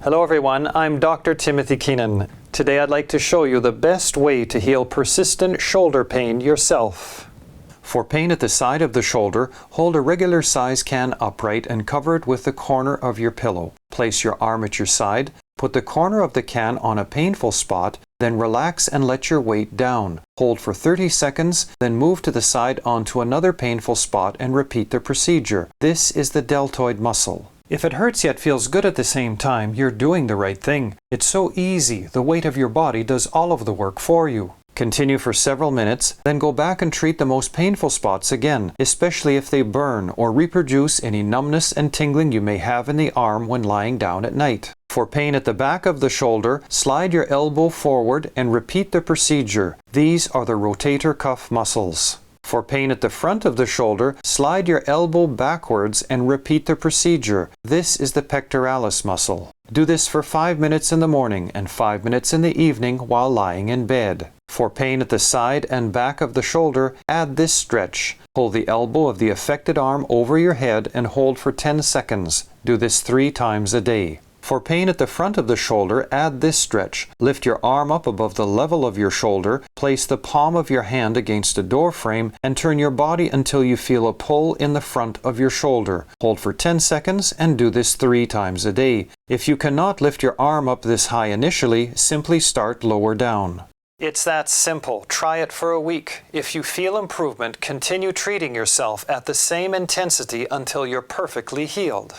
Hello everyone, I'm Dr. Timothy Keenan. Today I'd like to show you the best way to heal persistent shoulder pain yourself. For pain at the side of the shoulder, hold a regular size can upright and cover it with the corner of your pillow. Place your arm at your side, put the corner of the can on a painful spot, then relax and let your weight down. Hold for 30 seconds, then move to the side onto another painful spot and repeat the procedure. This is the deltoid muscle. If it hurts yet feels good at the same time, you're doing the right thing. It's so easy, the weight of your body does all of the work for you. Continue for several minutes, then go back and treat the most painful spots again, especially if they burn or reproduce any numbness and tingling you may have in the arm when lying down at night. For pain at the back of the shoulder, slide your elbow forward and repeat the procedure. These are the rotator cuff muscles. For pain at the front of the shoulder, slide your elbow backwards and repeat the procedure. This is the pectoralis muscle. Do this for 5 minutes in the morning and 5 minutes in the evening while lying in bed. For pain at the side and back of the shoulder, add this stretch. Pull the elbow of the affected arm over your head and hold for 10 seconds. Do this 3 times a day. For pain at the front of the shoulder, add this stretch. Lift your arm up above the level of your shoulder, place the palm of your hand against a door frame, and turn your body until you feel a pull in the front of your shoulder. Hold for 10 seconds and do this 3 times a day. If you cannot lift your arm up this high initially, simply start lower down. It's that simple. Try it for a week. If you feel improvement, continue treating yourself at the same intensity until you're perfectly healed.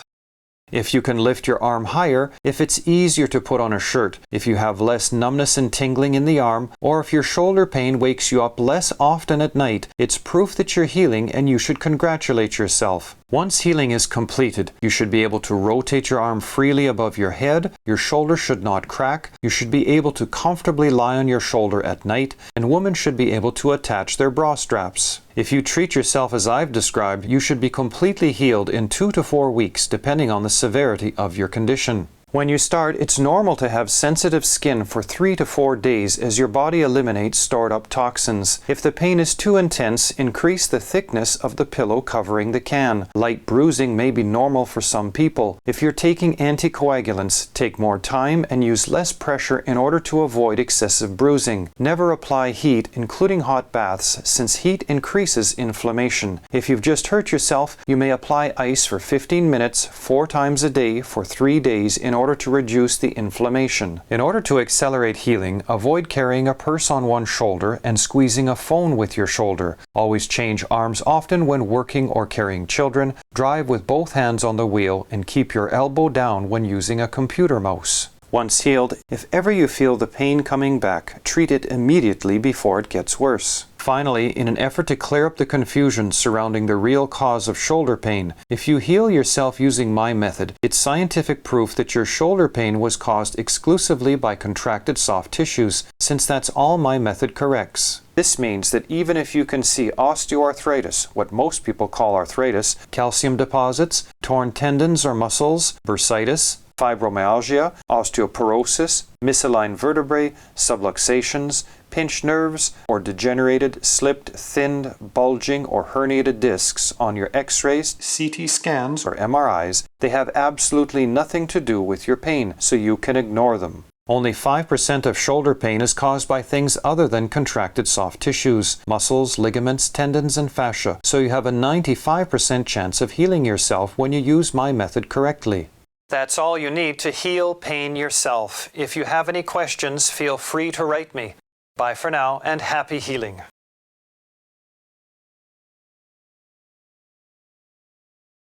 If you can lift your arm higher, if it's easier to put on a shirt, if you have less numbness and tingling in the arm, or if your shoulder pain wakes you up less often at night, it's proof that you're healing and you should congratulate yourself. Once healing is completed, you should be able to rotate your arm freely above your head, your shoulder should not crack, you should be able to comfortably lie on your shoulder at night, and women should be able to attach their bra straps. If you treat yourself as I've described, you should be completely healed in 2 to 4 weeks, depending on the severity of your condition. When you start, it's normal to have sensitive skin for 3 to 4 days as your body eliminates stored up toxins. If the pain is too intense, increase the thickness of the pillow covering the can. Light bruising may be normal for some people. If you're taking anticoagulants, take more time and use less pressure in order to avoid excessive bruising. Never apply heat, including hot baths, since heat increases inflammation. If you've just hurt yourself, you may apply ice for 15 minutes 4 times a day for 3 days in order to reduce the inflammation. In order to accelerate healing, avoid carrying a purse on one shoulder and squeezing a phone with your shoulder. Always change arms often when working or carrying children. Drive with both hands on the wheel and keep your elbow down when using a computer mouse. Once healed, if ever you feel the pain coming back, treat it immediately before it gets worse. Finally, in an effort to clear up the confusion surrounding the real cause of shoulder pain, if you heal yourself using my method, it's scientific proof that your shoulder pain was caused exclusively by contracted soft tissues, since that's all my method corrects. This means that even if you can see osteoarthritis, what most people call arthritis, calcium deposits, torn tendons or muscles, bursitis, fibromyalgia, osteoporosis, misaligned vertebrae, subluxations, pinched nerves, or degenerated, slipped, thinned, bulging, or herniated discs on your X-rays, CT scans, or MRIs, they have absolutely nothing to do with your pain, so you can ignore them. Only 5% of shoulder pain is caused by things other than contracted soft tissues, muscles, ligaments, tendons, and fascia, so you have a 95% chance of healing yourself when you use my method correctly. That's all you need to heal pain yourself. If you have any questions, feel free to write me. Bye for now and happy healing.